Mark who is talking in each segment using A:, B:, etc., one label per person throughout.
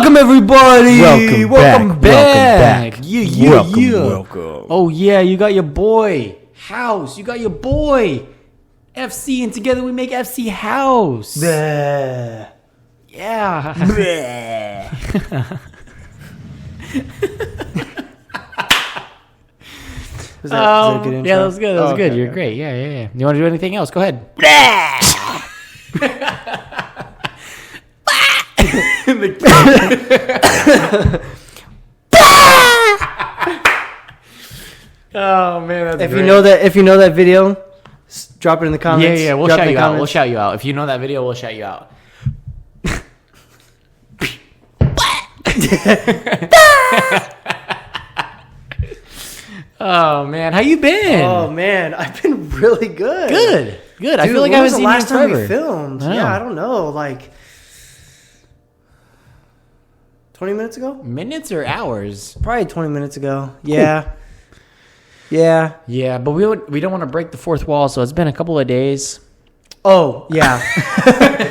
A: Welcome everybody.
B: Welcome back.
A: Yeah.
B: Welcome.
A: Oh yeah, you got your boy House. You got your boy FC, and together we make FC House.
B: Bleh.
A: Yeah.
B: Bleh. Was that a good intro?
A: Yeah, that was good. That was good.
B: Okay.
A: You're great. Yeah. You want to do anything else? Go ahead. Oh man, that's
B: If
A: great.
B: you know that video, drop it in the comments.
A: Yeah, we'll
B: Drop
A: shout
B: it in
A: you
B: the
A: out. We'll
B: comments.
A: shout you out. If you know that video, we'll shout you out. Oh man, how you been?
B: Oh man, I've been really good.
A: Good.
B: Dude,
A: I feel like
B: when
A: I
B: was
A: was
B: the
A: in
B: last time
A: forever.
B: we filmed?
A: I know.
B: Yeah, I don't know, like 20 minutes ago?
A: Minutes or hours?
B: Probably 20 minutes ago. Yeah. Yeah.
A: Yeah, but we don't want to break the fourth wall, so it's been a couple of days.
B: Oh, yeah.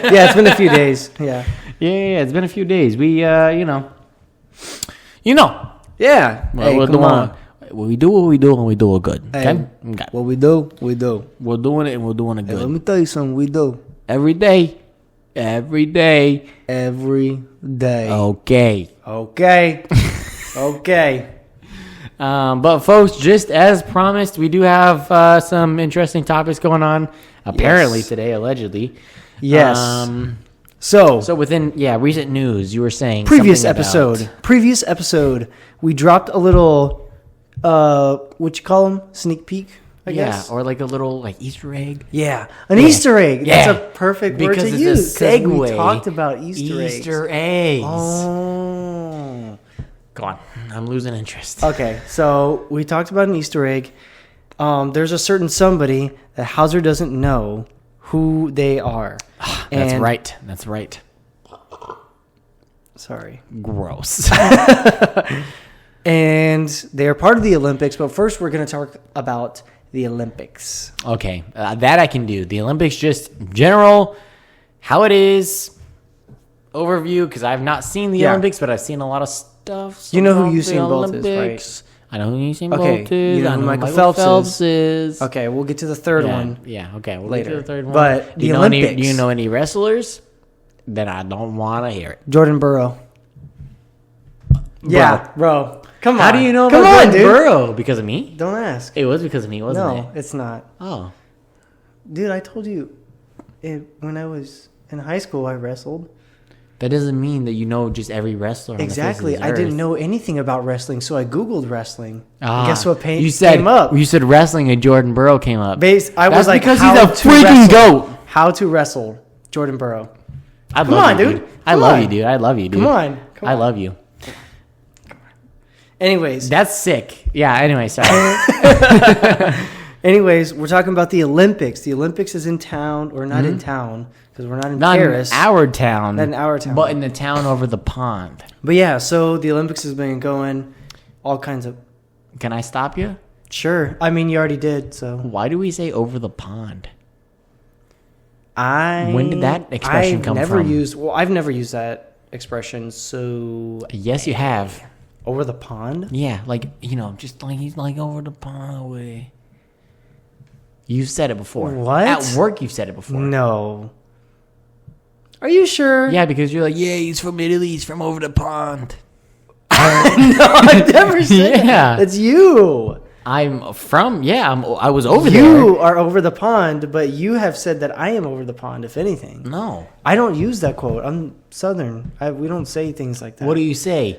B: Yeah, it's been a few days. Yeah.
A: Yeah, it's been a few days. We, you know.
B: Yeah.
A: Well,
B: Hey,
A: we're
B: come
A: doing,
B: on.
A: we do what we do, and we do it good.
B: Hey,
A: Okay? Okay.
B: what we do, we do.
A: We're doing it, and we're doing it
B: Hey, let
A: good.
B: me tell you something. We do
A: Every day.
B: every day.
A: Okay.
B: Okay. Okay.
A: But folks, just as promised, we do have some interesting topics going on. Apparently
B: Yes.
A: today, allegedly.
B: Yes.
A: So
B: So,
A: within recent news, you were saying
B: previous
A: something
B: episode, we dropped a little, what you call them? Sneak peek, I guess.
A: or like a little like Easter egg.
B: Yeah, an Easter egg.
A: Yeah.
B: That's a perfect word
A: Because
B: to
A: it's a
B: use. 'Cause
A: segue.
B: We talked about Easter
A: eggs.
B: eggs. Oh.
A: Go on, I'm losing interest.
B: Okay, so we talked about an Easter egg. There's a certain somebody that Hauser doesn't know who they are.
A: That's
B: And-
A: right. That's right.
B: Sorry.
A: Gross.
B: And they're part of the Olympics, but first we're going to talk about the Olympics.
A: Okay, that I can do. The Olympics, just general, how it is, overview, because I've not seen the
B: Yeah.
A: Olympics, but I've seen a lot of stuff.
B: You know who
A: about the
B: Usain Bolt is, right?
A: Olympics. I know who Usain
B: Okay,
A: Bolt is.
B: you know
A: I
B: who
A: know
B: Michael
A: Michael
B: Phelps
A: is.
B: Okay, we'll get to the third one.
A: Yeah, okay. We'll
B: later.
A: get to the third one.
B: But
A: do you
B: the
A: know
B: Olympics.
A: do you know any wrestlers? Then I don't want to hear it.
B: Jordan Burrow. Yeah, bro. Come on.
A: How do you know
B: Come
A: about
B: on,
A: Jordan
B: dude.
A: Burrow? Because of me?
B: Don't ask.
A: It was because of me, wasn't
B: No,
A: it?
B: it's not.
A: Oh.
B: Dude, I told you when I was in high school, I wrestled.
A: That doesn't mean that you know just every wrestler.
B: Exactly. I didn't know anything about wrestling, so I Googled wrestling.
A: Ah,
B: Guess what
A: you said,
B: came up?
A: You said wrestling and Jordan Burrow came up.
B: I
A: That's
B: was like,
A: because
B: how
A: he's a
B: to
A: freaking
B: wrestle.
A: goat.
B: How to wrestle Jordan Burrow.
A: I
B: Come
A: love
B: on,
A: you,
B: dude.
A: I
B: Come
A: love
B: on.
A: you, dude. I love you, dude.
B: Come on. Come
A: I
B: on.
A: love you.
B: Anyways.
A: That's sick. Yeah, anyway, sorry.
B: Anyways, we're talking about the Olympics. The Olympics is in town, or not in town, because we're not in
A: Not
B: Paris.
A: in our town.
B: Not in our town.
A: But in the town over the pond.
B: But yeah, so the Olympics has been going all kinds of...
A: Can I stop you?
B: Sure. I mean, you already did, so...
A: Why do we say over the pond?
B: When
A: When did that expression come
B: I've never used that expression, so...
A: Yes, you have.
B: Over the pond?
A: Yeah, like, you know, just like he's like over the pond away. You've said it before.
B: What?
A: At work, you've said it before.
B: No. Are you sure?
A: Yeah, because you're like, yeah, he's from Italy. He's from over the pond.
B: No, I've never said
A: Yeah.
B: that. It's you.
A: I was over there.
B: You are over the pond, but you have said that I am over the pond, if anything.
A: No.
B: I don't use that quote. I'm Southern. We don't say things like that.
A: What do you say?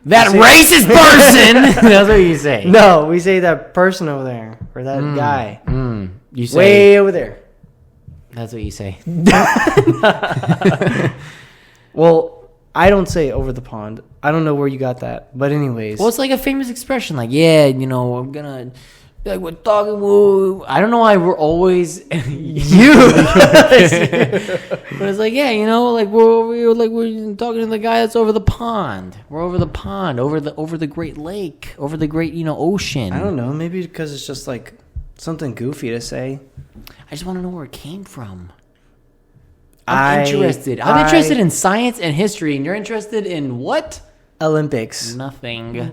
A: That
B: say-
A: racist person! That's what you say.
B: No, we say that person over there, or that guy.
A: You say.
B: Way over there.
A: That's what you say.
B: Well, I don't say over the pond. I don't know where you got that. But anyways.
A: Well, it's like a famous expression. Like, yeah, you know, I'm gonna... Like, we're talking... Woo. I don't know why we're always...
B: you.
A: But it's like, yeah, you know, like we're talking to the guy that's over the pond. We're over the pond, over the Great Lake, over the Great, you know, ocean.
B: I don't know. Maybe because it's just like something goofy to say.
A: I just want to know where it came from. I'm interested. I'm interested in science and history, and you're interested in what?
B: Olympics.
A: Nothing.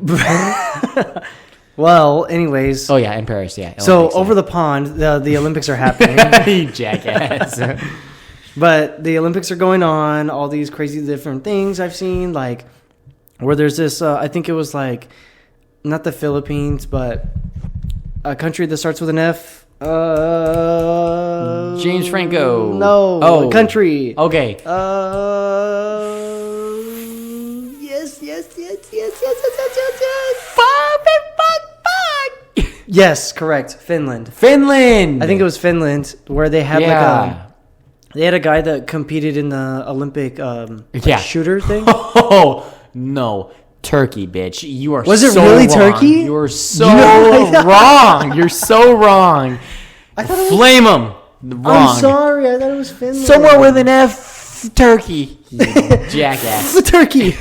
B: Well, anyways.
A: Oh yeah, in Paris. Yeah.
B: So
A: Olympics,
B: over the pond, the Olympics are happening.
A: you jackass.
B: But the Olympics are going on. All these crazy different things I've seen, like where there's this. I think it was like not the Philippines, but a country that starts with an F.
A: James Franco.
B: No.
A: Oh.
B: A country.
A: Okay.
B: Yes. Yes, correct. Finland.
A: Finland.
B: I think it was Finland where they had
A: Yeah.
B: they had a guy that competed in the Olympic shooter thing.
A: Oh no. Turkey, bitch. You are
B: Was it
A: so
B: really
A: wrong.
B: Turkey?
A: You are so
B: No.
A: wrong. You're so wrong.
B: I thought it was,
A: Flame them. Wrong.
B: I'm sorry. I thought it was Finland.
A: Somewhere with an F, Turkey. You jackass.
B: The turkey.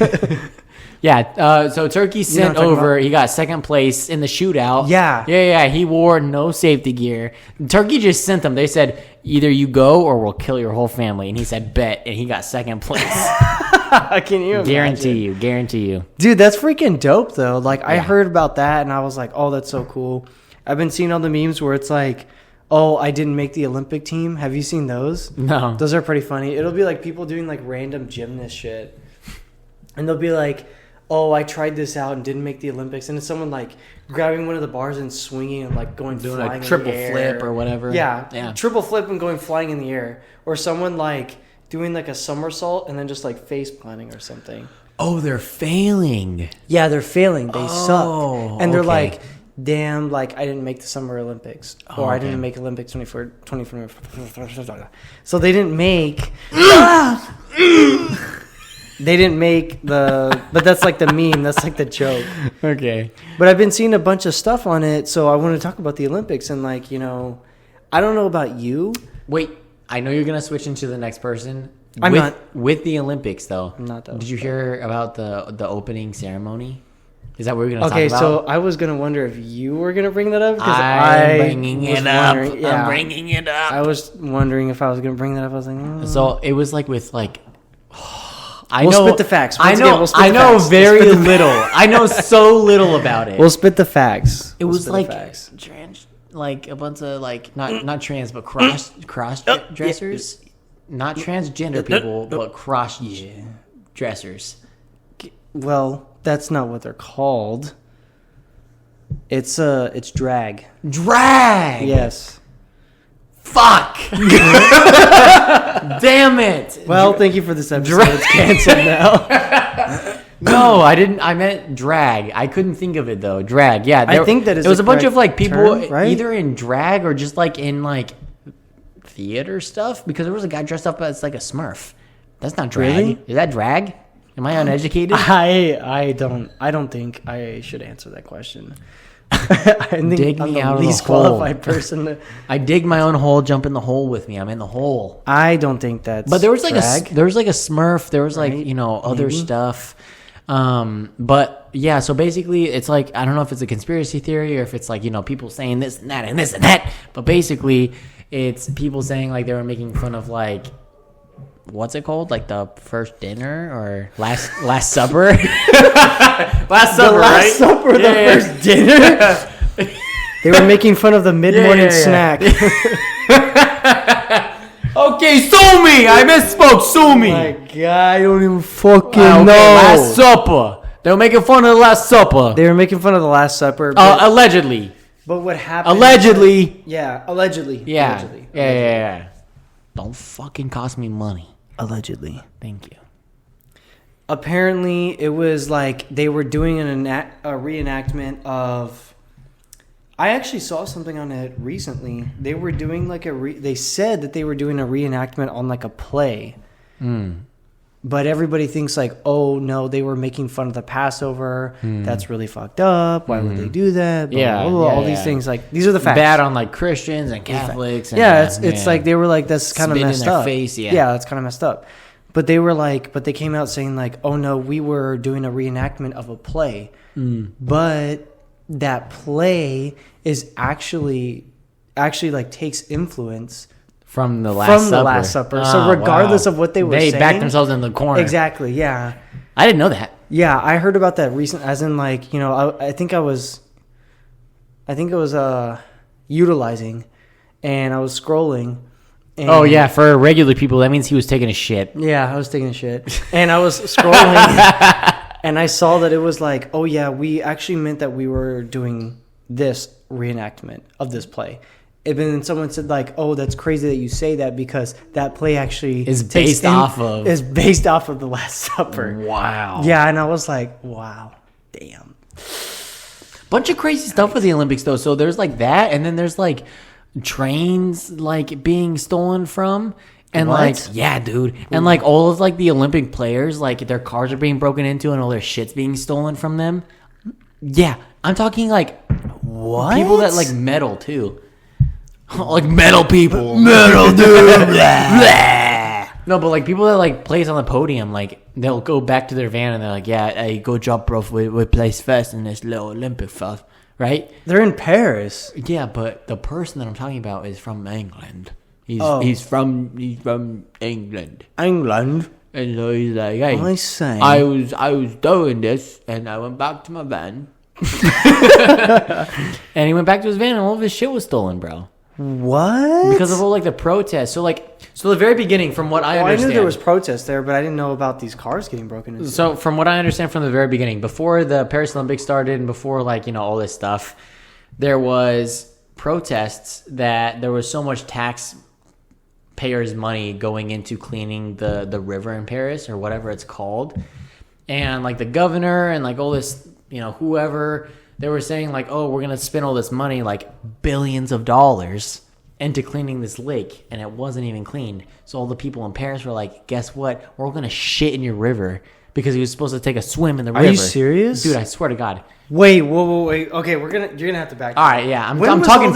A: Yeah, so Turkey sent
B: what I'm talking
A: over.
B: about?
A: He got second place in the shootout.
B: Yeah.
A: Yeah. He wore no safety gear. Turkey just sent them. They said, either you go or we'll kill your whole family. And he said, bet. And he got second place.
B: Can you imagine?
A: Guarantee you.
B: Dude, that's freaking dope, though. Like, I heard about that, and I was like, oh, that's so cool. I've been seeing all the memes where it's like, oh, I didn't make the Olympic team. Have you seen those?
A: No.
B: Those are pretty funny. It'll be like people doing like random gymnast shit. And they'll be like, oh, I tried this out and didn't make the Olympics. And it's someone like grabbing one of the bars and swinging and like going
A: Doing
B: flying
A: a
B: in
A: triple
B: the air.
A: flip or whatever.
B: Yeah. Triple flip and going flying in the air. Or someone like doing like a somersault and then just like face planting or something.
A: Oh, they're failing.
B: Yeah, they're failing. They suck. And they're
A: okay.
B: like, damn, like I didn't make the Summer Olympics. Or I
A: okay.
B: didn't make Olympics 24. So they didn't make... They didn't make the... But that's like the meme. That's like the joke.
A: Okay.
B: But I've been seeing a bunch of stuff on it, so I want to talk about the Olympics. And like, you know, I don't know about you.
A: Wait, I know you're going to switch into the next person.
B: I'm not.
A: With the Olympics, though.
B: I'm not, though.
A: Did you hear about the opening ceremony? Is that what we're going to talk
B: Okay,
A: about?
B: so I was going to wonder if you were going to bring that up. Because
A: I'm bringing it up.
B: Yeah,
A: I'm bringing it up.
B: I was wondering if I was going to bring that up. I was like,
A: So it was like with like...
B: We'll spit the facts. Once
A: I know.
B: again, we'll spit
A: I
B: the
A: know
B: facts.
A: very little. I know so little about it.
B: We'll spit the facts.
A: It was like
B: facts.
A: trans, like a bunch of like not trans, but cross dressers, not transgender people, but cross dressers.
B: Well, that's not what they're called. It's drag.
A: Drag.
B: Yes.
A: Fuck. Damn it.
B: Well, thank you for this episode. It's canceled now.
A: No, I didn't. I meant drag. I couldn't think of it though. Drag. Yeah,
B: I think that is
A: There was
B: the
A: a bunch of
B: correct
A: like people
B: term, right?
A: either in drag or just like in like theater stuff because there was a guy dressed up as like a Smurf. That's not drag.
B: Really?
A: Is that drag? Am I uneducated?
B: I don't think I should answer that question. I think
A: Dig
B: I'm
A: me
B: the
A: out of the
B: least
A: hole.
B: qualified person.
A: I dig my own hole. Jump in the hole with me. I'm in the hole.
B: I don't think that's.
A: But there was like
B: drag.
A: there was like a Smurf. There was like
B: Right?
A: other
B: Maybe.
A: stuff. But yeah, so basically it's like I don't know if it's a conspiracy theory or if it's like people saying this and that and this and that. But basically, it's people saying like they were making fun of like what's it called, like the first dinner or last supper. Last supper, right?
B: Supper, the first dinner. They were making fun of the mid-morning snack.
A: Okay, sue me. I misspoke. Sue me.
B: My God, I don't even fucking
A: Okay,
B: know.
A: Last supper. They were making fun of the Last Supper.
B: They were making fun of the Last Supper. But,
A: Allegedly.
B: but what happened?
A: Allegedly.
B: Yeah, allegedly.
A: Yeah.
B: Allegedly.
A: Yeah. Don't fucking cost me money.
B: Allegedly.
A: Thank you.
B: Apparently, it was like they were doing a reenactment of. I actually saw something on it recently. They were doing like they said that they were doing a reenactment on like a play. But everybody thinks like, oh no, they were making fun of the Passover. That's really fucked up. Why would they do that? Blah,
A: Yeah,
B: blah, blah, all
A: yeah,
B: these
A: yeah.
B: things. Like these are the facts.
A: Bad on like Christians and Catholics. And,
B: Yeah, it's like they were like, that's kind of
A: Spit in
B: messed
A: their
B: up.
A: face, yeah.
B: Yeah, that's kind of messed up. But they were like, but they came out saying like, oh no, we were doing a reenactment of a play. But that play is actually like takes influence
A: From the Last Supper.
B: So regardless of what they were saying,
A: they backed themselves in the corner.
B: Exactly. Yeah.
A: I didn't know that.
B: Yeah, I heard about that recent, as in like, you know, I think it was utilizing, and I was scrolling. And
A: oh yeah, for regular people, that means he was taking a shit.
B: Yeah, I was taking a shit, and I was scrolling, and I saw that it was like, oh yeah, we actually meant that we were doing this reenactment of this play. And then someone said like, oh, that's crazy that you say that because that play actually
A: is based off of
B: the Last Supper.
A: Wow.
B: Yeah, and I was like, wow, damn.
A: Bunch of crazy stuff with the Olympics though. So there's like that, and then there's like trains like being stolen from, and
B: what?
A: like yeah, dude, and like all of like the Olympic players, like their cars are being broken into and all their shit's being stolen from them. Yeah, I'm talking like
B: what
A: people that like medal too. Like metal people.
B: Metal, dude.
A: No, but like people that like place on the podium, like they'll go back to their van and they're like, yeah, hey, good job, bro. We place first in this little Olympic stuff, right?
B: They're in Paris.
A: Yeah, but the person that I'm talking about is from England. He's from England.
B: England.
A: And so he's like, hey, I was doing this and I went back to my van. And he went back to his van and all of his shit was stolen, bro.
B: What?
A: Because of all like the protests. So the very beginning, from what I understand,
B: I knew there was protests there, but I didn't know about these cars getting broken into.
A: So from what I understand from the very beginning, before the Paris Olympics started and before like, you know, all this stuff, there was protests that there was so much taxpayers' money going into cleaning the river in Paris or whatever it's called. And like the governor and like all this, you know, whoever, they were saying like, oh, we're going to spend all this money, like billions of dollars into cleaning this lake. And it wasn't even cleaned. So all the people in Paris were like, guess what? We're going to shit in your river because he was supposed to take a swim in the river.
B: Are you serious?
A: Dude, I swear to God.
B: Wait. Okay, you're going to have to back
A: up. All right, yeah. I'm talking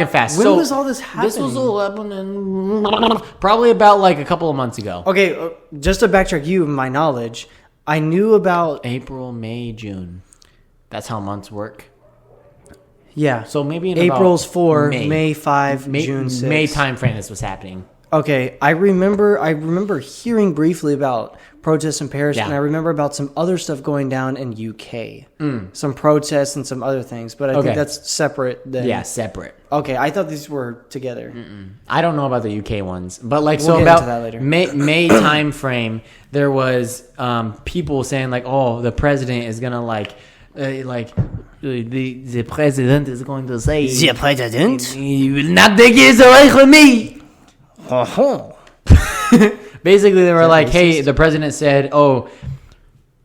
A: fast.
B: When was all this happening?
A: This was 11 probably about like a couple of months ago.
B: Okay, just to backtrack you, my knowledge, I knew about
A: April, May, June. That's how months work.
B: Yeah.
A: So maybe in
B: April's
A: about
B: 4, May 5, June 6.
A: May time frame this was happening.
B: Okay, I remember hearing briefly about protests in Paris, and I remember about some other stuff going down in UK. Some protests and some other things, but I think that's separate.
A: Yeah, separate.
B: Okay, I thought these were together.
A: I don't know about the UK ones, but like
B: we'll get into that later.
A: May time frame, there was people saying like, oh, the president is gonna the president is going to say,
B: the president,
A: you will not take it away from me. Basically, they were like, hey, the president said, oh,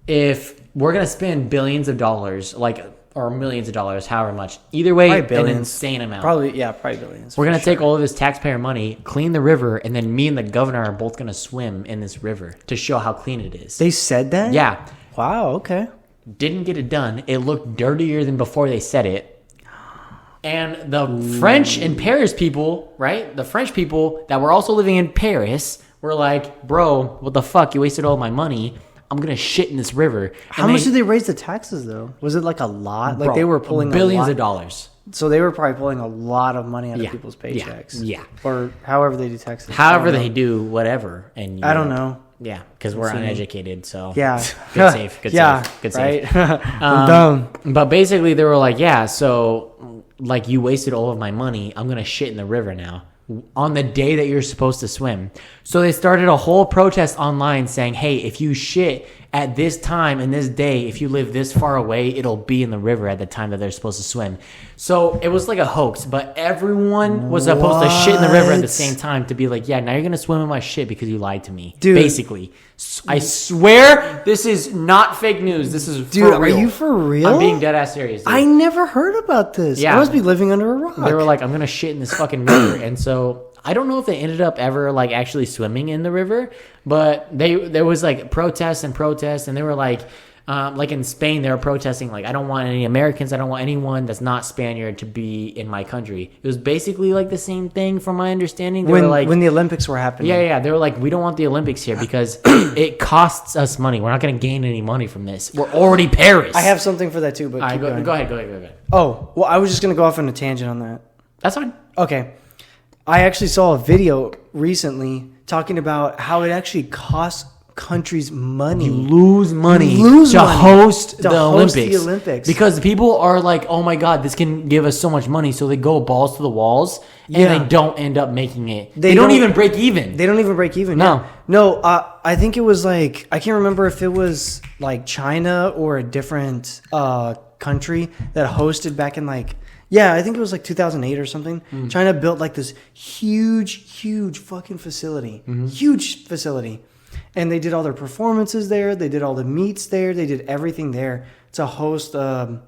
A: if we're going to spend billions of dollars, or millions of dollars, however much, either way, an insane amount.
B: Probably billions.
A: We're going to take all of this taxpayer money, clean the river, and then me and the governor are both going to swim in this river to show how clean it is.
B: They said that?
A: Yeah.
B: Wow, okay.
A: Didn't get it done. It looked dirtier than before they said it. And the French and Paris people, right? The French people that were also living in Paris were like, bro, what the fuck? You wasted all my money. I'm going to shit in this river.
B: How much did they raise the taxes, though? Was it like a lot? Like they were pulling
A: billions of dollars.
B: So they were probably pulling a lot of money out of people's paychecks.
A: Yeah.
B: Or however they do taxes.
A: However they do whatever. And
B: I don't know.
A: Yeah, because we're uneducated, so
B: yeah,
A: good save.
B: Right? I'm dumb.
A: But basically, they were like, yeah, so like you wasted all of my money. I'm gonna shit in the river now on the day that you're supposed to swim. So they started a whole protest online saying, hey, if you shit at this time and this day, if you live this far away, it'll be in the river at the time that they're supposed to swim. So it was like a hoax, but everyone was supposed to shit in the river at the same time to be like, yeah, now you're going to swim in my shit because you lied to me. Dude. Basically. I swear this is not fake news. This is for real.
B: Are you for real?
A: I'm being dead ass serious, dude.
B: I never heard about this. Yeah. I must be living under a rock.
A: They were like, I'm going to shit in this fucking river. And so I don't know if they ended up ever like actually swimming in the river, but there was like protests, and they were like in Spain, they were protesting like, I don't want any Americans, I don't want anyone that's not Spaniard to be in my country. It was basically like the same thing from my understanding. They were like,
B: when the Olympics were happening.
A: Yeah. They were like, we don't want the Olympics here because it costs us money. We're not going to gain any money from this. We're already Paris.
B: I have something for that too, but
A: go ahead.
B: Oh, well, I was just going to go off on a tangent on that.
A: That's fine.
B: Okay. I actually saw a video recently talking about how it actually costs countries money.
A: You lose money to host the Olympics. Because people are like, oh my God, this can give us so much money. So they go balls to the walls and they don't end up making it. They don't even break even.
B: They don't even break even.
A: No.
B: Yeah. No, I think it was like, I can't remember if it was like China or a different country that hosted back in like, I think it was like 2008 or something. China built like this huge fucking facility. Huge facility. And they did all their performances there. They did all the meets there. They did everything there to host the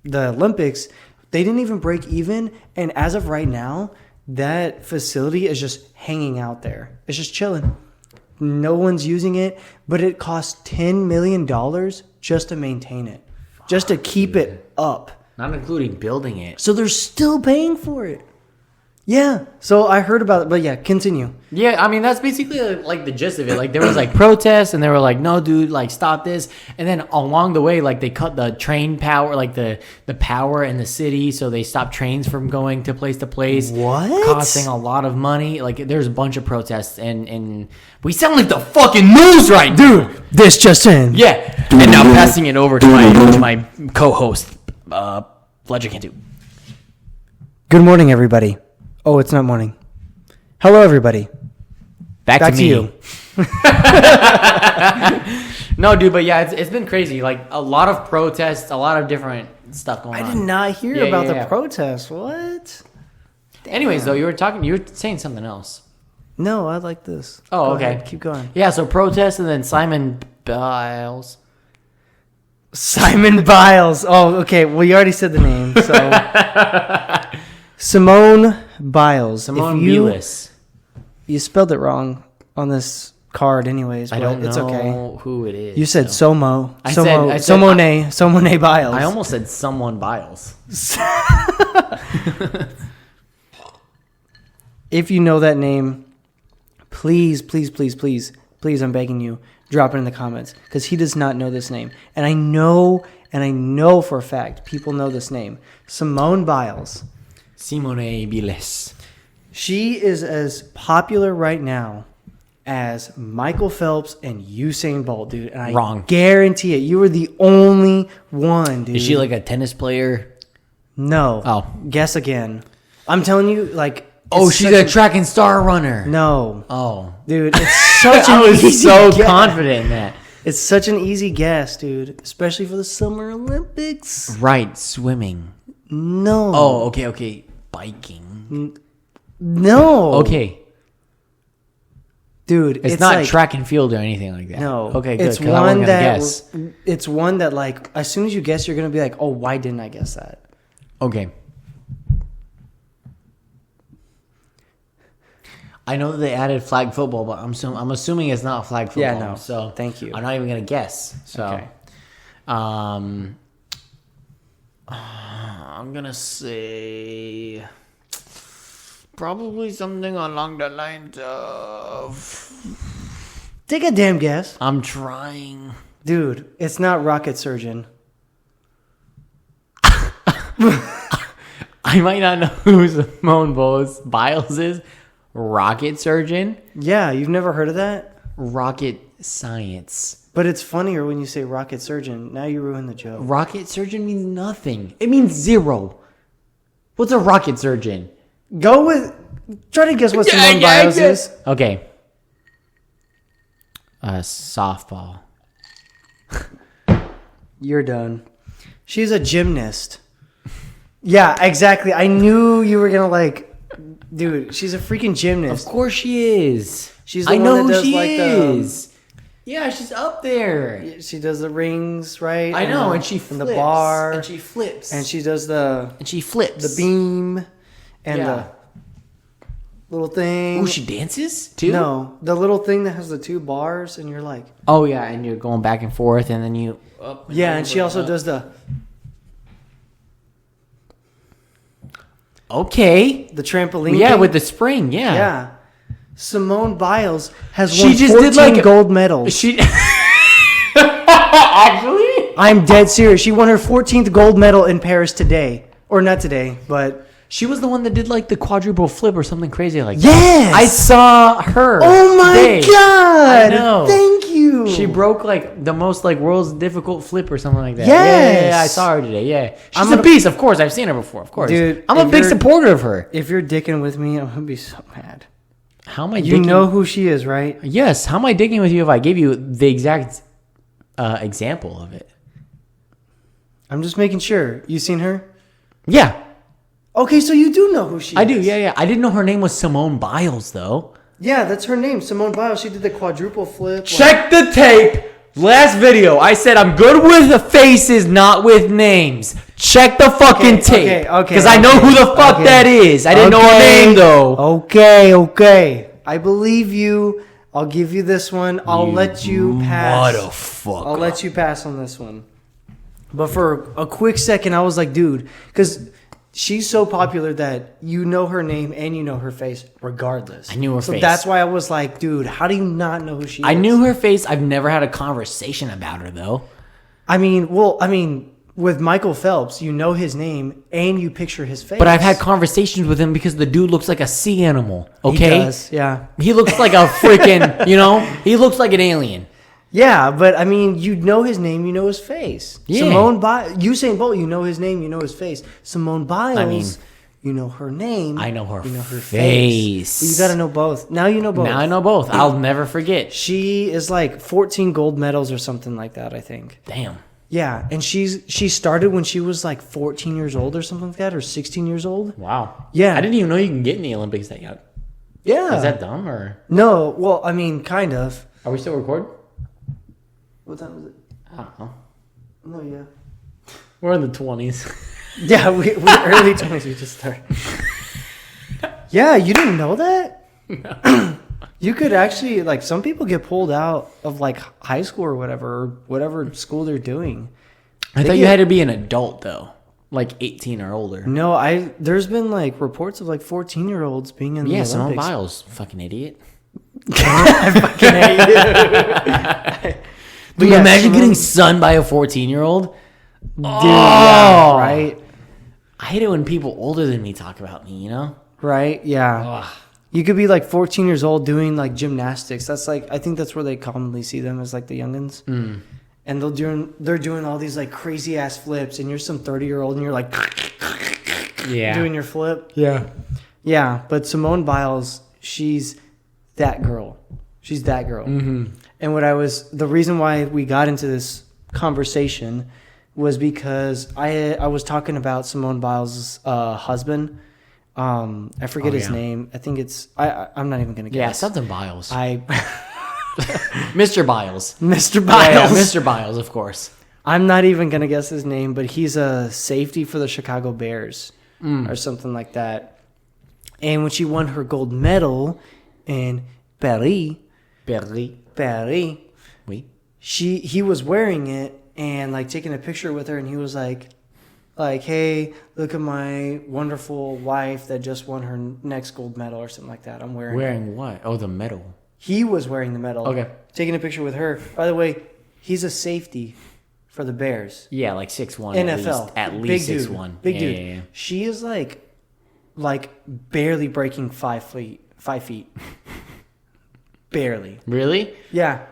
B: Olympics. They didn't even break even. And as of right now, that facility is just hanging out there. It's just chilling. No one's using it. But it costs $10 million just to maintain it. Just to keep it up.
A: Not including building it.
B: So they're still paying for it. Yeah. So I heard about it, but yeah, continue.
A: Yeah, I mean, that's basically like the gist of it. Like there was like protests and they were like, no, dude, like stop this. And then along the way, like they cut the train power, like the power in the city. So they stopped trains from going to place.
B: What?
A: Costing a lot of money. Like there's a bunch of protests and we sound like the fucking news right now.
B: Dude, this just in.
A: Yeah. And now passing it over to my co-host, Fletcher Cantu.
B: Good morning, everybody. Oh, it's not morning. Hello, everybody.
A: Back to you. No, dude, but yeah, it's been crazy. Like a lot of protests, a lot of different stuff going on.
B: I did not hear about the protests. What? Damn.
A: Anyways, though, you were saying something else.
B: No, I like this.
A: Oh,
B: Go
A: okay.
B: ahead. Keep going.
A: Yeah, so protests and then Simon Biles.
B: Simon Biles. Oh, okay. Well, you already said the name. So Simone Biles.
A: Simone Biles.
B: You spelled it wrong on this card anyways, but
A: I don't know
B: it's okay.
A: who it is.
B: You said Simone Biles.
A: I almost said someone Biles.
B: If you know that name, please, I'm begging you, drop it in the comments because he does not know this name. And I know for a fact people know this name. Simone Biles.
A: Simone Biles.
B: She is as popular right now as Michael Phelps and Usain Bolt, dude. And I guarantee it. You were the only one, dude.
A: Is she like a tennis player?
B: No.
A: Oh.
B: Guess again. I'm telling you, like...
A: Oh, she's a track and star runner.
B: No.
A: Oh.
B: Dude, it's such an
A: I was
B: easy
A: so
B: guess.
A: confident in that.
B: It's such an easy guess, dude. Especially for the Summer Olympics.
A: Right, swimming.
B: No.
A: Oh, okay. Biking.
B: No.
A: Okay.
B: Dude,
A: it's not like, track and field or anything like that.
B: No.
A: Okay, good.
B: It's one that like as soon as you guess, you're gonna be like, oh, why didn't I guess that?
A: Okay. I know that they added flag football, but I'm assuming it's not flag football.
B: Yeah, no.
A: So
B: thank you.
A: I'm not even gonna guess. So,
B: okay.
A: I'm gonna say probably something along the lines of.
B: Take a damn guess.
A: I'm trying.
B: Dude, it's not rocket surgeon.
A: I might not know who Simone Biles is. Rocket surgeon?
B: Yeah, you've never heard of that?
A: Rocket science.
B: But it's funnier when you say rocket surgeon. Now you ruin the joke.
A: Rocket surgeon means nothing. It means zero. What's a rocket surgeon?
B: Try to guess what Simone Biles is.
A: Okay. Softball.
B: You're done. She's a gymnast. Yeah, exactly. I knew you were going to like... Dude, she's a freaking gymnast.
A: Of course she is.
B: She's the one that does like
A: is. Yeah, she's up there.
B: She does the rings, right?
A: I know, and she flips.
B: And the bar.
A: And she flips.
B: And she does the...
A: And she flips.
B: The beam. And the little thing.
A: Oh, she dances too?
B: No, the little thing that has the two bars and you're like...
A: Oh, yeah, and you're going back and forth and then you...
B: Up and and she also does the...
A: Okay.
B: The trampoline
A: Yeah,
B: thing.
A: with the spring, yeah.
B: Yeah. Simone Biles has won 14 gold medals.
A: She Actually?
B: I'm dead serious. She won her 14th gold medal in Paris today. Or not today, but
A: She was the one that did like the quadruple flip or something crazy like that.
B: Yes!
A: I saw her.
B: Oh my God!
A: I know.
B: Thank you.
A: She broke like the most like world's difficult flip or something like that.
B: Yes!
A: Yeah, I saw her today. Yeah. She's a beast, of course. I've seen her before, of course.
B: Dude,
A: I'm a big supporter of her.
B: If you're dicking with me, I'm going to be so mad.
A: How am I
B: You know who she is, right?
A: Yes. How am I digging with you if I gave you the exact example of it?
B: I'm just making sure. You seen her?
A: Yeah.
B: Okay, so you do know who she is.
A: I do, yeah. I didn't know her name was Simone Biles, though.
B: Yeah, that's her name, Simone Biles. She did the quadruple flip.
A: Check the tape. Last video, I said I'm good with the faces, not with names. Check the fucking tape.
B: Okay.
A: Because I know who the fuck that is. I didn't know her name, though.
B: Okay. I believe you. I'll give you this one. I'll let you pass.
A: Motherfucker.
B: I'll let you pass on this one. But for a quick second, I was like, dude, because she's so popular that you know her name and you know her face regardless.
A: I knew her face.
B: So that's why I was like, dude, how do you not know who she is?
A: I knew her face. I've never had a conversation about her, though.
B: I mean, with Michael Phelps, you know his name and you picture his face.
A: But I've had conversations with him because the dude looks like a sea animal, okay?
B: He does, yeah.
A: He looks like a freaking, he looks like an alien.
B: Yeah, but I mean, you know his name, you know his face.
A: Yeah.
B: Usain Bolt, you know his name, you know his face. Simone Biles, you know her name.
A: I know her,
B: you know her
A: face.
B: But you got to know both. Now you know both.
A: Now I know both. I'll never forget.
B: She is like 14 gold medals or something like that, I think.
A: Damn.
B: Yeah, and she started when she was like 14 years old or something like that, or 16 years old.
A: Wow.
B: Yeah.
A: I didn't even know you can get in the Olympics that young.
B: Yeah.
A: Is that dumb or?
B: No, well, I mean, kind of.
A: Are we still recording?
B: What time is it?
A: I don't know.
B: No, yeah.
A: We're in the 20s.
B: Yeah, we early 20s we just started. Yeah, you didn't know that? No. You could actually, like, some people get pulled out of, like, high school or whatever school they're doing.
A: I thought you had to be an adult, though. Like 18 or older.
B: No, there's been, like, reports of, like, 14-year-olds being in the Olympics.
A: Yeah, Simone Biles. Fucking idiot.
B: I fucking hate you.
A: But yeah, imagine getting sunned by a 14-year-old.
B: Dude, yeah, right?
A: I hate it when people older than me talk about me,
B: Right, yeah. Ugh. You could be like 14 years old doing like gymnastics. That's like, I think that's where they commonly see them as like the youngins. Mm. And they're doing all these like crazy ass flips, and you're some 30-year-old and you're like doing your flip.
A: Yeah.
B: Yeah, but Simone Biles, she's that girl. She's that girl. Mm-hmm. And the reason why we got into this conversation was because I was talking about Simone Biles' husband. I forget his name. I think it's I'm not even gonna guess.
A: Yeah, something Biles.
B: Mr.
A: Biles.
B: Mr. Biles.
A: Yeah, Mr. Biles, of course.
B: I'm not even gonna guess his name, but he's a safety for the Chicago Bears or something like that. And when she won her gold medal in Paris,
A: Oui.
B: he was wearing it and like taking a picture with her, and he was like, hey, look at my wonderful wife that just won her next gold medal or something like that. I'm wearing
A: what? Oh, the medal.
B: He was wearing the medal.
A: Okay.
B: Taking a picture with her. By the way, he's a safety for the Bears.
A: Yeah, like 6'1".
B: NFL.
A: At least 6'1".
B: Big dude. Yeah. She is like barely breaking 5 feet. Barely.
A: Really?
B: Yeah.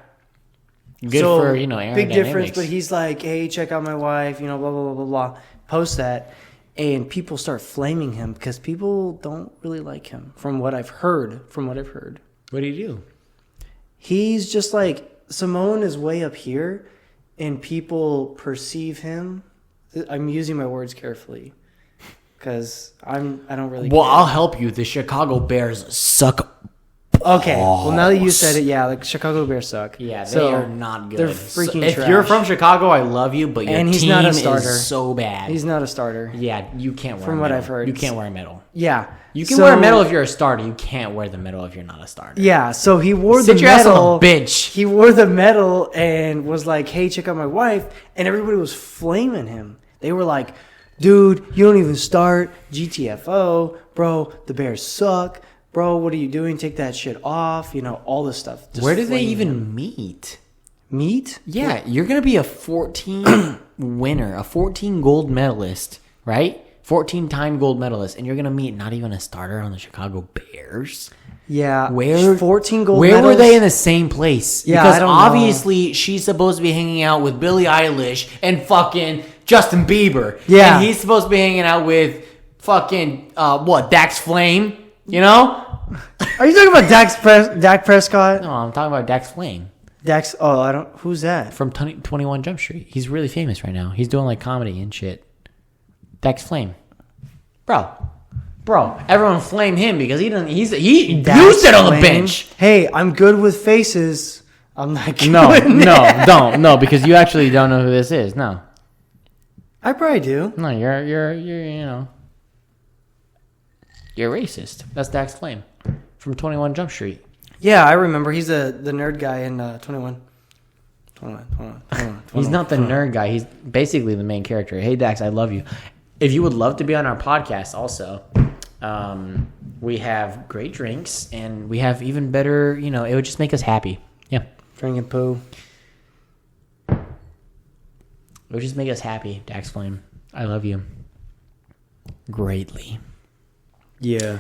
A: Good for, aerodynamics.
B: Big difference, but he's like, hey, check out my wife, blah, blah, blah, blah, blah. Post that. And people start flaming him because people don't really like him from what I've heard.
A: What do you do?
B: He's just like, Simone is way up here and people perceive him. I'm using my words carefully because I don't really
A: Well,
B: care.
A: I'll help you. The Chicago Bears suck.
B: Okay. Well, now that you said it, yeah, like Chicago Bears suck.
A: Yeah, they are not good.
B: They're freaking
A: If
B: trash.
A: you're from Chicago, I love you, but your
B: he's
A: team
B: not a starter.
A: is so bad.
B: He's not a starter.
A: Yeah, you can't wear
B: From
A: a
B: what
A: medal.
B: I've heard.
A: You can't wear a medal.
B: Yeah.
A: You can wear a medal if you're a starter. You can't wear the medal if you're not a starter.
B: Yeah, so he wore
A: Sit
B: the
A: your
B: medal.
A: ass on a bench.
B: He wore the medal and was like, hey, check out my wife. And everybody was flaming him. They were like, dude, you don't even start. GTFO. Bro, the Bears suck. Bro, what are you doing? Take that shit off. All this stuff. Just
A: Where did they
B: flaming
A: even
B: him.
A: meet?
B: Meet?
A: Yeah, you're going to be a 14 winner, a 14 gold medalist, right? 14-time gold medalist, and you're gonna meet not even a starter on the Chicago Bears.
B: Yeah.
A: Where
B: 14 gold
A: Where
B: medals?
A: were they in the same place?
B: Yeah,
A: because
B: I don't
A: obviously she's supposed to be hanging out with Billie Eilish and fucking Justin Bieber.
B: Yeah.
A: And he's supposed to be hanging out with fucking Dax Flame, you know?
B: Are you talking about Dak Prescott?
A: No, I'm talking about Dax Flame.
B: Dax, oh, I don't, who's that?
A: From 21 Jump Street. He's really famous right now. He's doing like comedy and shit. Dax Flame. Bro, everyone flame him because he doesn't. He
B: Dax
A: used it on the
B: Flame?
A: bench.
B: Hey, I'm good with faces. I'm not good
A: No,
B: with names.
A: no, because you actually don't know who this is. No,
B: I probably do.
A: no, you're you're racist. That's Dax Flame from 21 Jump Street.
B: Yeah, I remember. He's the nerd guy in 21. 21.
A: He's not the nerd guy. He's basically the main character. Hey Dax, I love you. If you would love to be on our podcast, also. We have great drinks, and we have even better, it would just make us happy. Yeah.
B: Drinking poo.
A: It would just make us happy, Dax Flame. I love you. Greatly.
B: Yeah.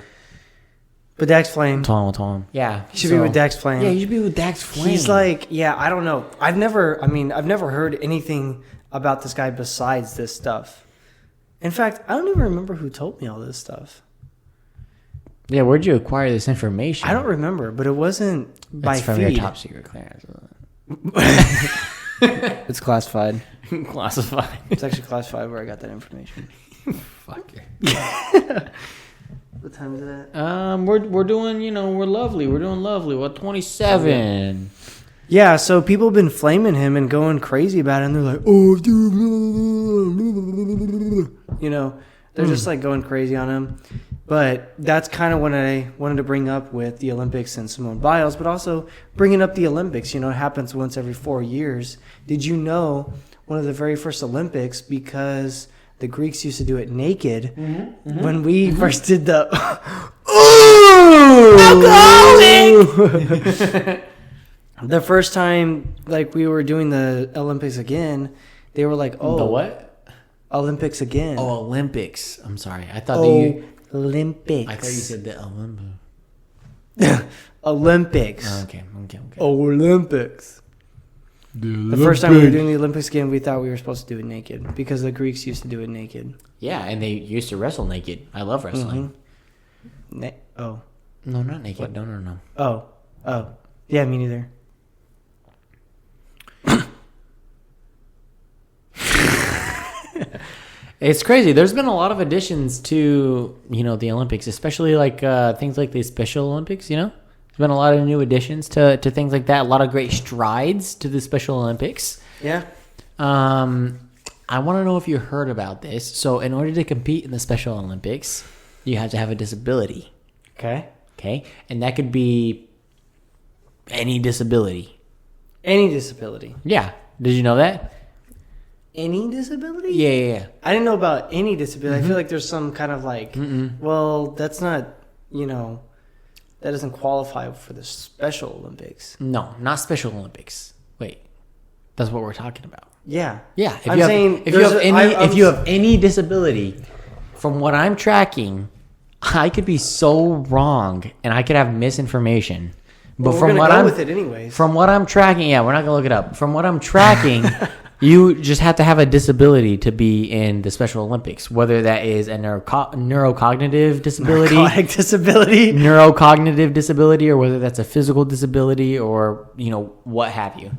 B: But Dax Flame.
A: Tell him. Yeah.
B: He should be with Dax Flame.
A: Yeah, you should be with Dax Flame.
B: He's like, yeah, I don't know. I've never heard anything about this guy besides this stuff. In fact, I don't even remember who told me all this stuff.
A: Yeah, where'd you acquire this information?
B: I don't remember, but it wasn't by
A: it's from
B: feed.
A: your top secret clearance.
B: It's classified.
A: Classified.
B: It's actually classified where I got that information.
A: Fuck you.
B: What time is it?
A: We're doing, we're lovely. We're doing lovely. We're 27.
B: Yeah, so people have been flaming him and going crazy about it, and they're like, oh, dude. They're just like going crazy on him. But that's kind of what I wanted to bring up with the Olympics and Simone Biles, but also bringing up the Olympics. It happens once every 4 years. Did you know one of the very first Olympics, because the Greeks used to do it naked, when we first did the... Alcoholic! The first time, we were doing the Olympics again, they were like, oh...
A: The what?
B: Olympics again.
A: Oh, Olympics. I'm sorry. I thought you...
B: Olympics.
A: I thought you said the Olympics.
B: Olympics.
A: Oh, okay.
B: Olympics. The first time we were doing the Olympics again, we thought we were supposed to do it naked because the Greeks used to do it naked.
A: Yeah, and they used to wrestle naked. I love wrestling.
B: No,
A: not naked. What? No.
B: Oh. Yeah, me neither.
A: It's crazy. There's been a lot of additions to, the Olympics, especially things like the Special Olympics, There's been a lot of new additions to things like that. A lot of great strides to the Special Olympics.
B: Yeah.
A: I want to know if you heard about this. So in order to compete in the Special Olympics, you have to have a disability.
B: Okay.
A: And that could be any disability.
B: Any disability.
A: Yeah. Did you know that?
B: Any disability?
A: Yeah.
B: I didn't know about any disability. I feel like there's some kind of well, that's not, that doesn't qualify for the Special Olympics.
A: No, not Special Olympics. Wait. That's what we're talking about.
B: Yeah.
A: Yeah.
B: If
A: you have any disability, from what I'm tracking, I could be so wrong and I could have misinformation. But
B: we're
A: from
B: gonna
A: what
B: go
A: I'm
B: with it anyways.
A: From what I'm tracking, we're not gonna look it up. From what I'm tracking, you just have to have a disability to be in the Special Olympics, whether that is a neurocognitive disability, neurocognitive disability, or whether that's a physical disability, or what have you.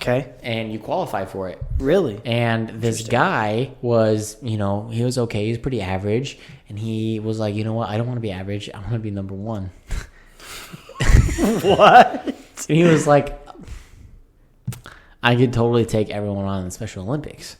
B: Okay.
A: And you qualify for it.
B: Really?
A: And this guy was, he was okay. He was pretty average. And he was like, you know what? I don't want to be average. I want to be number one.
B: What?
A: And he was like, I could totally take everyone on in the Special Olympics.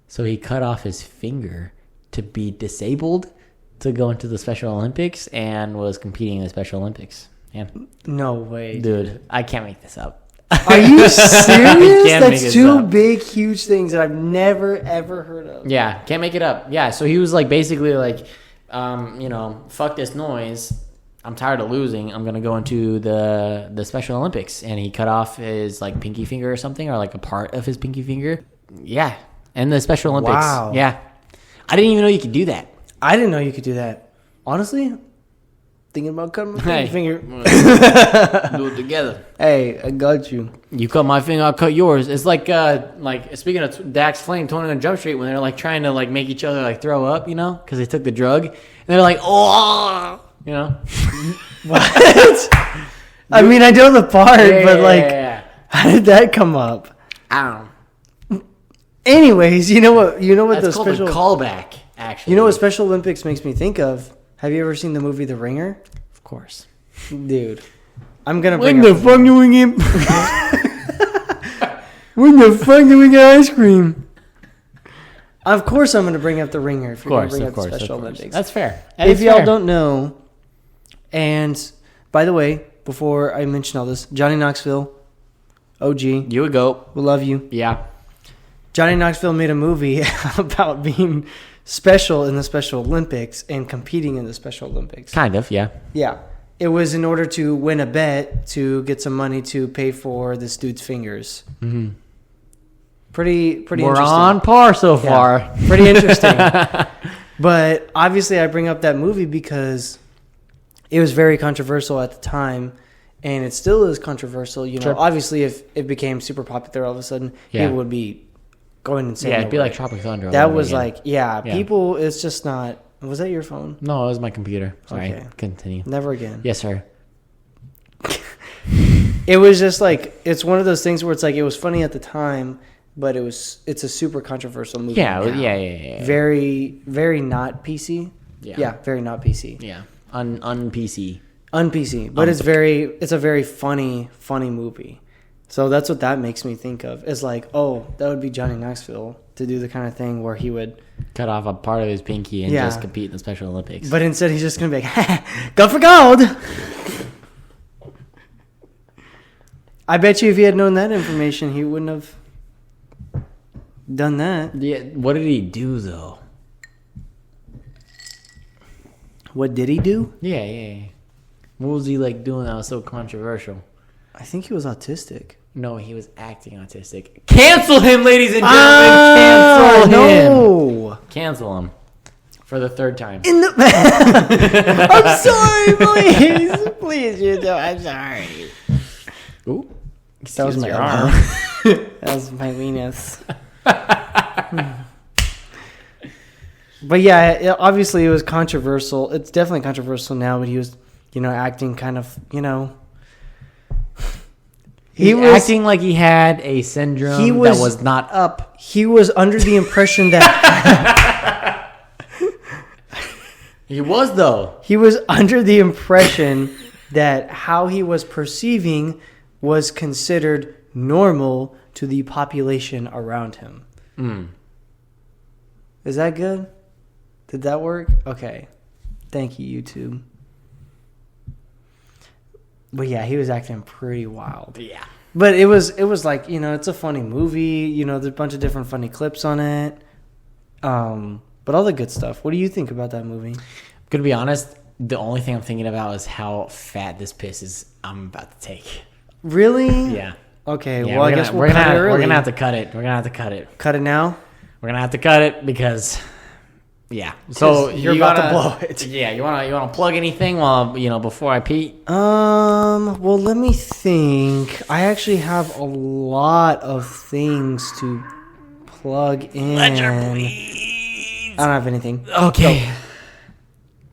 A: So he cut off his finger to be disabled to go into the Special Olympics and was competing in the Special Olympics. Yeah.
B: No way.
A: Dude, I can't make this up.
B: Are you serious? That's two big, huge things that I've never, ever heard of.
A: Yeah, can't make it up. Yeah, so he was like basically like, fuck this noise. I'm tired of losing. I'm going to go into the Special Olympics. And he cut off his pinky finger or something, or a part of his pinky finger. Yeah. And the Special Olympics.
B: Wow.
A: Yeah. I didn't even know you could do that.
B: I didn't know you could do that. Honestly, thinking about cutting my finger.
A: Do it together.
B: Hey, I got you.
A: You cut my finger, I'll cut yours. It's like speaking of Dax Flame, 21 Jump Street, when they're like trying to like make each other like throw up, you know, because they took the drug, and they're like, oh, you know.
B: What? I mean, I know the part, but how did that come up?
A: I don't know.
B: Anyways, you know what?
A: That's
B: the
A: called
B: special
A: a callback. Actually,
B: you know what Special Olympics makes me think of? Have you ever seen the movie The Ringer?
A: Of course,
B: dude. I'm gonna
A: when
B: bring
A: the fuck do we get when the fuck do we get ice cream?
B: Of course, I'm gonna bring up The Ringer. If you're gonna bring
A: of
B: up
A: course,
B: the Special Olympics,
A: that's fair.
B: If y'all don't know, and by the way, before I mention all this, Johnny Knoxville, OG,
A: you would go.
B: we love you.
A: Yeah.
B: Johnny Knoxville made a movie about being special in the Special Olympics and competing in the Special Olympics.
A: Kind of, yeah.
B: Yeah. It was in order to win a bet to get some money to pay for this dude's fingers.
A: Mm-hmm.
B: Pretty
A: We're
B: interesting.
A: on par so far.
B: Yeah, pretty interesting. But obviously I bring up that movie because it was very controversial at the time, and it still is controversial. You know,
A: Sure.
B: Obviously if it became super popular all of a sudden, people would be going insane.
A: Yeah, it'd be like Tropic Thunder.
B: That was like,
A: yeah.
B: people, it's just not. Was that your phone?
A: No, it was my computer. Sorry.
B: Okay.
A: Continue.
B: Never again.
A: Yes, sir.
B: It was just like, it's one of those things where it's like, it was funny at the time, but it's a super controversial movie.
A: Yeah,
B: now.
A: yeah.
B: Very, very not PC.
A: Yeah.
B: Yeah, very not PC.
A: Yeah. Un-PC.
B: Un-PC. But it's a very funny movie. So that's what that makes me think of. It's like, oh, that would be Johnny Knoxville to do the kind of thing where he would
A: cut off a part of his pinky and just compete in the Special Olympics.
B: But instead he's just going to be like, go for gold. I bet you if he had known that information, he wouldn't have done that.
A: Yeah. What did he do, though?
B: What did he do?
A: Yeah. What was he like doing that was so controversial?
B: I think he was autistic.
A: No, he was acting autistic. Cancel him, ladies and gentlemen. Cancel him.
B: No.
A: Cancel him. For the third time.
B: In the I'm sorry, please. Please, you know, I'm sorry.
A: Ooh.
B: That was my arm. That was my weenus. But yeah, obviously it was controversial. It's definitely controversial now, but he was, acting kind of,
A: He was acting like he had a syndrome that was not up.
B: He was under the impression that...
A: He was, though.
B: He was under the impression that how he was perceiving was considered normal to the population around him.
A: Mm.
B: Is that good? Did that work? Okay. Thank you, YouTube. But yeah, he was acting pretty wild.
A: Yeah.
B: But it was like, it's a funny movie. There's a bunch of different funny clips on it. But all the good stuff. What do you think about that movie?
A: I'm gonna be honest, the only thing I'm thinking about is how fat this piss is I'm about to take.
B: Really?
A: Yeah.
B: Okay,
A: Yeah,
B: well, I guess we're gonna
A: have to cut it. We're gonna have to cut it.
B: Cut it now?
A: We're gonna have to cut it because So
B: you're about to blow it.
A: Yeah, you wanna plug anything while before I pee?
B: Well, let me think. I actually have a lot of things to plug in.
A: Ledger, please.
B: I don't have anything.
A: Okay.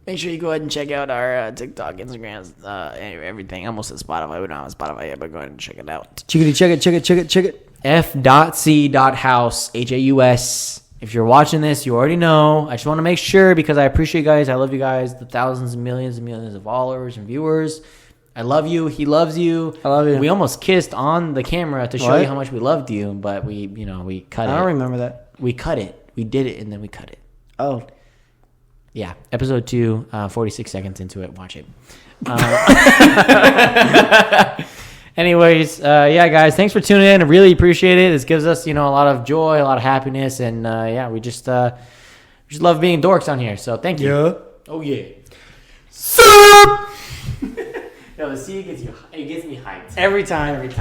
A: Make sure you go ahead and check out our TikTok, Instagrams, everything. I almost said Spotify. We don't have Spotify yet, but go ahead and check it out.
B: Check it.
A: F.C.House, Haus. If you're watching this, you already know. I just want to make sure because I appreciate you guys. I love you guys. The thousands and millions of followers and viewers. I love you. He loves you.
B: I love you.
A: We almost kissed on the camera to show you how much we loved you, but we cut it.
B: I don't remember that.
A: We cut it. We did it, and then we cut it.
B: Oh.
A: Yeah. Episode 2, 46 seconds into it. Watch it. Anyways, guys, thanks for tuning in. I really appreciate it. This gives us, a lot of joy, a lot of happiness, and we just love being dorks on here. So thank you.
B: Yeah.
A: Oh yeah. Sup? Yo, the C gets me hyped
B: Every time.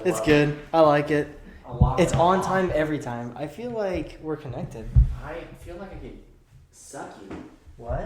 B: It's good. I like it. It's on time every time. I feel like we're connected.
A: I feel like I get Suck you.
B: What?